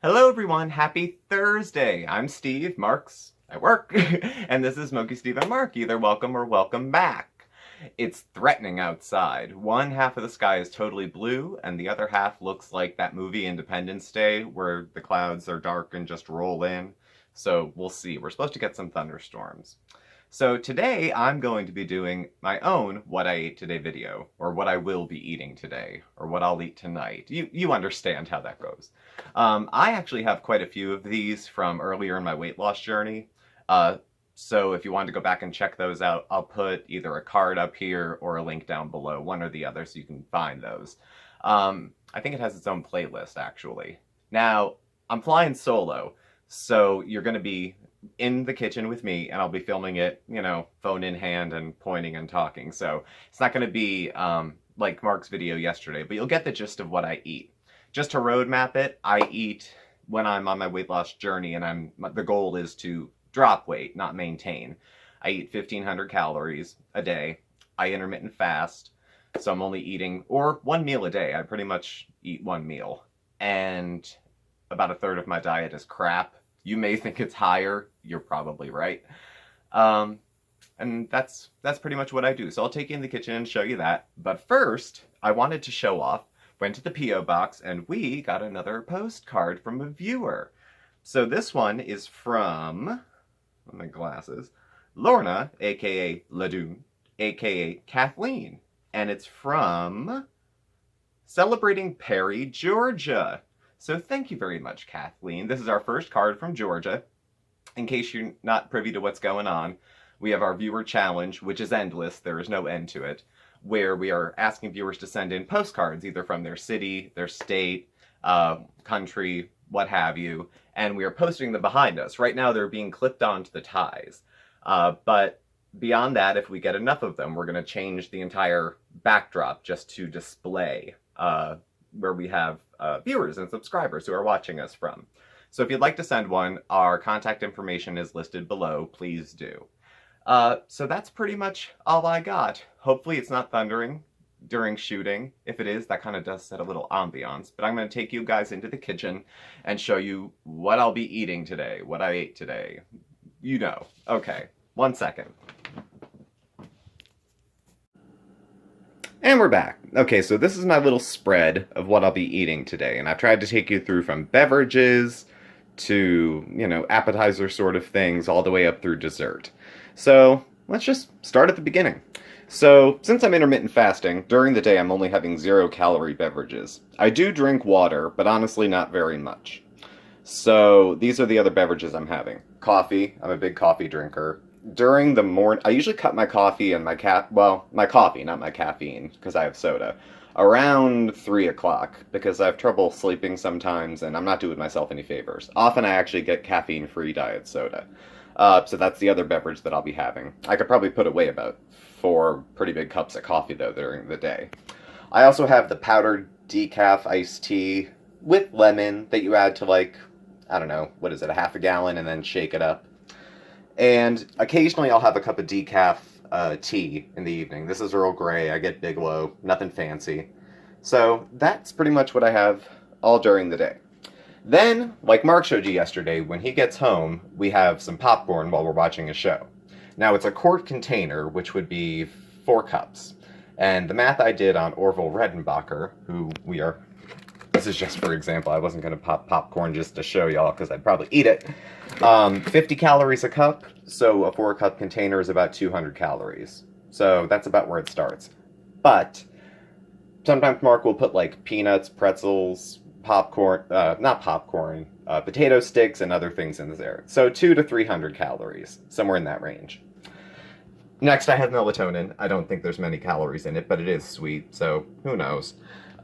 Hello everyone, happy Thursday! I'm Steve, Mark's at work, and this is Smokey Steve and Mark, either welcome or welcome back. It's threatening outside. One half of the sky is totally blue, and the other half looks like that movie Independence Day, where the clouds are dark and just roll in. So we'll see. We're supposed to get some thunderstorms. So today I'm going to be doing my own What I Ate Today video, or what I will be eating today, or what I'll eat tonight. You understand how that goes. I actually have quite a few of these from earlier in my weight loss journey. So if you want to go back and check those out, I'll put either a card up here or a link down below, one or the other, so you can find those. I think it has its own playlist, actually. Now, I'm flying solo, so you're going to be in the kitchen with me, and I'll be filming it, phone in hand and pointing and talking. So it's not going to be like Mark's video yesterday, but you'll get the gist of what I eat. Just to roadmap it, I eat when I'm on my weight loss journey, and the goal is to drop weight, not maintain. I eat 1,500 calories a day. I intermittent fast, so I'm only eating, or one meal a day. I pretty much eat one meal, and about a third of my diet is crap. You may think it's higher. You're probably right. And that's pretty much what I do. So I'll take you in the kitchen and show you that. But first, I wanted to show off. Went to the P.O. box, and we got another postcard from a viewer. So this one is from, my glasses, Lorna, a.k.a. Ladoon, a.k.a. Kathleen. And it's from Celebrating Perry, Georgia. So thank you very much, Kathleen. This is our first card from Georgia. In case you're not privy to what's going on, we have our viewer challenge, which is endless. There is no end to it, where we are asking viewers to send in postcards, either from their city, their state, country, what have you, and we are posting them behind us. Right now, they're being clipped onto the ties. But beyond that, if we get enough of them, we're going to change the entire backdrop just to display where we have viewers and subscribers who are watching us from. So if you'd like to send one, our contact information is listed below. Please do. So that's pretty much all I got. Hopefully it's not thundering during shooting. If it is, that kind of does set a little ambiance. But I'm going to take you guys into the kitchen and show you what I'll be eating today, what I ate today. You know. Okay, 1 second. And we're back. Okay, so this is my little spread of what I'll be eating today. And I've tried to take you through from beverages to, appetizer sort of things, all the way up through dessert. So let's just start at the beginning. So since I'm intermittent fasting, during the day I'm only having 0-calorie beverages. I do drink water, but honestly not very much. So these are the other beverages I'm having. Coffee. I'm a big coffee drinker. During the morning, I usually cut my coffee and my coffee, not my caffeine, because I have soda, around 3 o'clock, because I have trouble sleeping sometimes, and I'm not doing myself any favors. Often I actually get caffeine-free diet soda. So that's the other beverage that I'll be having. I could probably put away about 4 pretty big cups of coffee, though, during the day. I also have the powdered decaf iced tea with lemon that you add to, I don't know, what is it, a half a gallon, and then shake it up. And occasionally I'll have a cup of decaf tea in the evening. This is Earl Grey. I get Bigelow. Nothing fancy. So that's pretty much what I have all during the day. Then, like Mark showed you yesterday, when he gets home, we have some popcorn while we're watching a show. Now, it's a quart container, which would be 4 cups. And the math I did on Orville Redenbacher, who we are... This is just for example. I wasn't going to pop popcorn just to show y'all, because I'd probably eat it. 50 calories a cup, so a 4-cup container is about 200 calories. So that's about where it starts. But sometimes Mark will put, peanuts, pretzels, popcorn, potato sticks, and other things in there. So 200 to 300 calories, somewhere in that range. Next, I have melatonin. I don't think there's many calories in it, but it is sweet, so who knows.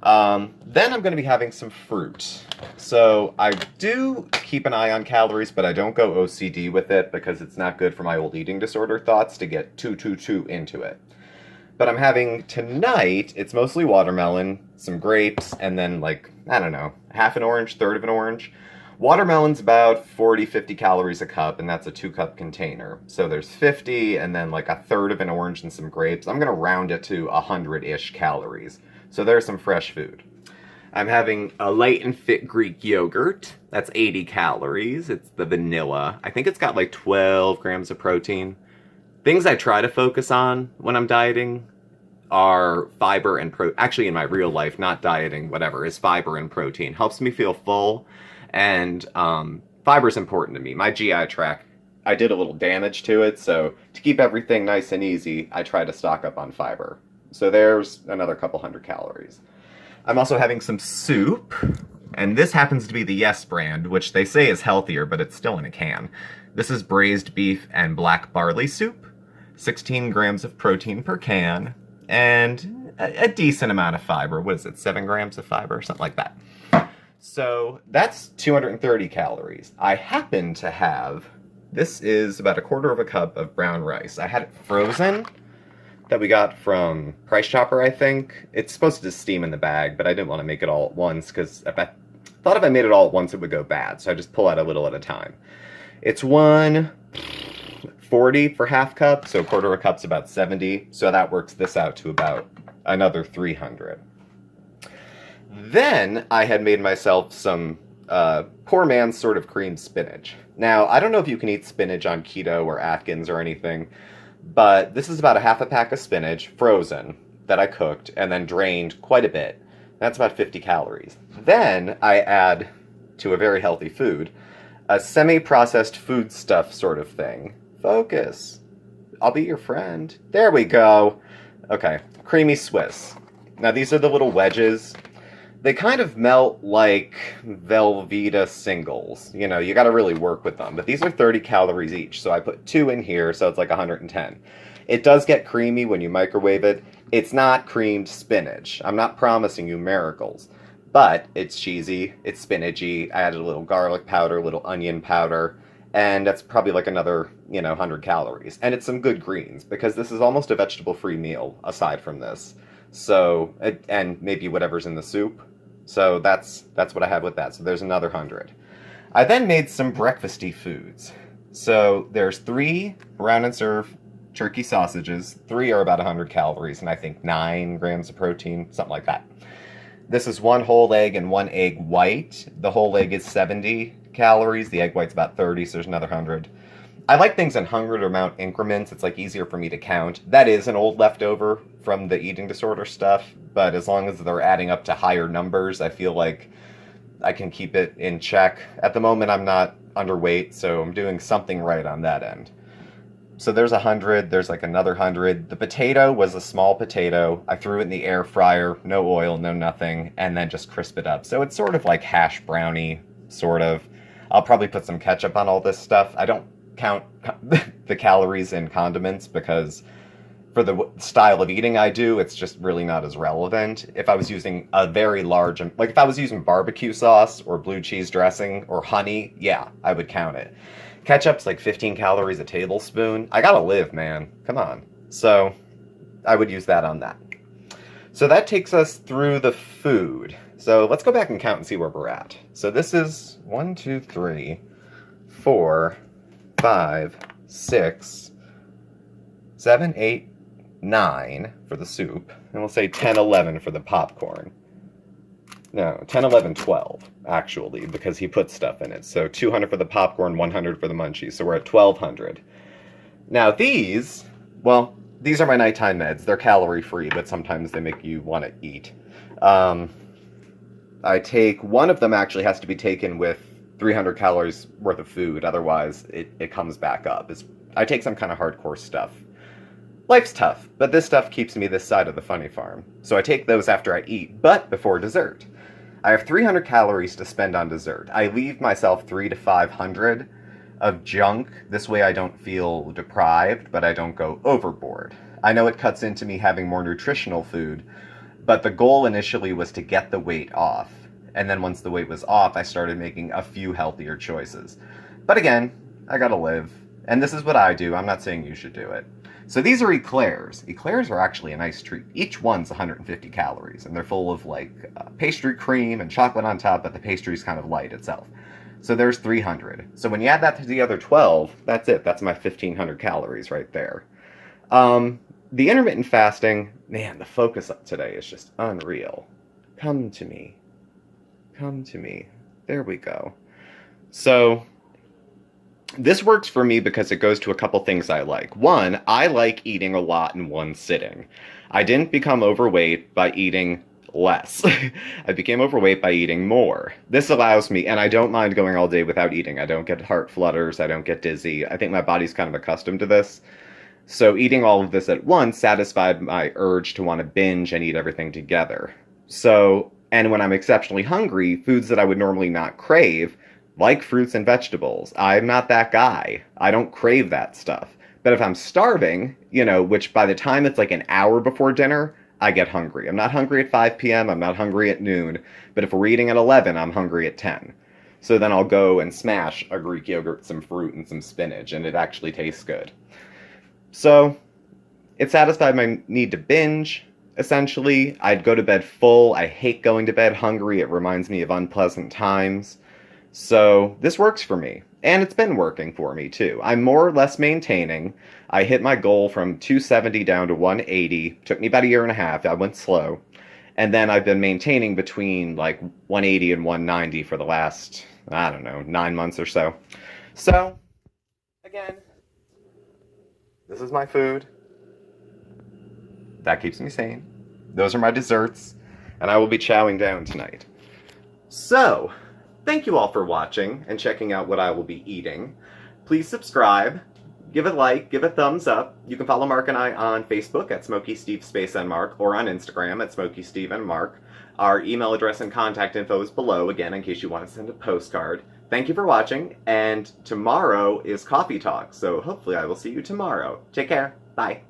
Then I'm going to be having some fruit. So I do keep an eye on calories, but I don't go OCD with it because it's not good for my old eating disorder thoughts to get too into it. But I'm having tonight, it's mostly watermelon, some grapes, and then I don't know, half an orange, third of an orange. Watermelon's about 40, 50 calories a cup, and that's a 2-cup container. So there's 50, and then a third of an orange and some grapes. I'm going to round it to 100-ish calories. So there's some fresh food. I'm having a light and fit Greek yogurt. That's 80 calories. It's the vanilla. I think it's got like 12 grams of protein. Things I try to focus on when I'm dieting are fiber and actually in my real life, not dieting, whatever, is fiber and protein. Helps me feel full, and fiber is important to me. My GI tract, I did a little damage to it, so to keep everything nice and easy, I try to stock up on fiber. So there's another couple hundred calories. I'm also having some soup, and this happens to be the Yes brand, which they say is healthier, but it's still in a can. This is braised beef and black barley soup, 16 grams of protein per can, and a decent amount of fiber. What is it, 7 grams of fiber, something like that. So that's 230 calories. I happen to have, this is about a quarter of a cup of brown rice. I had it frozen, that we got from Price Chopper, I think. It's supposed to just steam in the bag, but I didn't want to make it all at once, because I thought if I made it all at once, it would go bad, so I just pull out a little at a time. It's 140 for half cup, so a quarter of a cup's about 70, so that works this out to about another 300. Then I had made myself some poor man's sort of cream spinach. Now, I don't know if you can eat spinach on keto or Atkins or anything, but this is about a half a pack of spinach, frozen, that I cooked and then drained quite a bit. That's about 50 calories. Then I add, to a very healthy food, a semi-processed foodstuff sort of thing. Focus. I'll be your friend. There we go. Okay, creamy Swiss. Now these are the little wedges. They kind of melt like Velveeta singles. You know, you got to really work with them. But these are 30 calories each, so I put 2 in here, so it's like 110. It does get creamy when you microwave it. It's not creamed spinach. I'm not promising you miracles. But it's cheesy, it's spinachy. I added a little garlic powder, a little onion powder, and that's probably like another, 100 calories. And it's some good greens, because this is almost a vegetable-free meal, aside from this. So, and maybe whatever's in the soup. So that's what I have with that. So there's another 100. I then made some breakfasty foods. So there's 3 round and serve turkey sausages. 3 are about 100 calories, and I think 9 grams of protein, something like that. This is 1 whole egg and 1 egg white. The whole egg is 70 calories. The egg white's about 30, so there's another 100. I like things in 100 amount increments. It's like easier for me to count. That is an old leftover from the eating disorder stuff, but as long as they're adding up to higher numbers, I feel like I can keep it in check. At the moment, I'm not underweight, so I'm doing something right on that end. So there's 100, there's like another 100. The potato was a small potato. I threw it in the air fryer, no oil, no nothing, and then just crisp it up. So it's sort of like hash brownie, sort of. I'll probably put some ketchup on all this stuff. I don't count the calories in condiments, because for the style of eating I do, it's just really not as relevant. If I was using a very large, like if I was using barbecue sauce or blue cheese dressing or honey, yeah, I would count it. Ketchup's like 15 calories a tablespoon. I gotta live, man. Come on. So I would use that on that. So that takes us through the food. So let's go back and count and see where we're at. So this is 1, 2, 3, 4, 5, 6, 7, 8, 9 for the soup. And we'll say 10, 11 for the popcorn. No, 10, 11, 12, actually, because he put stuff in it. So 200 for the popcorn, 100 for the munchies. So we're at 1,200. Now these, well, these are my nighttime meds. They're calorie-free, but sometimes they make you want to eat. I take, one of them actually has to be taken with 300 calories worth of food. Otherwise, it comes back up. I take some kind of hardcore stuff. Life's tough, but this stuff keeps me this side of the funny farm. So I take those after I eat, but before dessert. I have 300 calories to spend on dessert. I leave myself 300 to 500 of junk. This way I don't feel deprived, but I don't go overboard. I know it cuts into me having more nutritional food, but the goal initially was to get the weight off. And then once the weight was off, I started making a few healthier choices. But again, I gotta live. And this is what I do. I'm not saying you should do it. So these are eclairs. Eclairs are actually a nice treat. Each one's 150 calories, and they're full of like pastry cream and chocolate on top, but the pastry's kind of light itself. So there's 300. So when you add that to the other 12, that's it. That's my 1,500 calories right there. The intermittent fasting, man, the focus today is just unreal. Come to me. come to me. There we go. So, this works for me because it goes to a couple things I like. One, I like eating a lot in one sitting. I didn't become overweight by eating less. I became overweight by eating more. This allows me, and I don't mind going all day without eating. I don't get heart flutters. I don't get dizzy. I think my body's kind of accustomed to this. So eating all of this at once satisfied my urge to want to binge and eat everything together. So, and when I'm exceptionally hungry, foods that I would normally not crave, like fruits and vegetables. I'm not that guy. I don't crave that stuff. But if I'm starving, which by the time it's like an hour before dinner, I get hungry. I'm not hungry at 5 p.m., I'm not hungry at noon, but if we're eating at 11, I'm hungry at 10. So then I'll go and smash a Greek yogurt, some fruit, and some spinach, and it actually tastes good. So, it satisfied my need to binge, essentially. I'd go to bed full. I hate going to bed hungry. It reminds me of unpleasant times. So this works for me, and it's been working for me too. I'm more or less maintaining. I hit my goal from 270 down to 180. Took me about a year and a half. I went slow. And then I've been maintaining between like 180 and 190 for the last, 9 months or so. So, again, this is my food. That keeps me sane. Those are my desserts, and I will be chowing down tonight. So, thank you all for watching and checking out what I will be eating. Please subscribe, give a like, give a thumbs up. You can follow Mark and I on Facebook at SmokeySteveAndMarc or on Instagram at SmokeySteveAndMarc. Our email address and contact info is below, again, in case you want to send a postcard. Thank you for watching, and tomorrow is Coffee Talk, so hopefully I will see you tomorrow. Take care. Bye.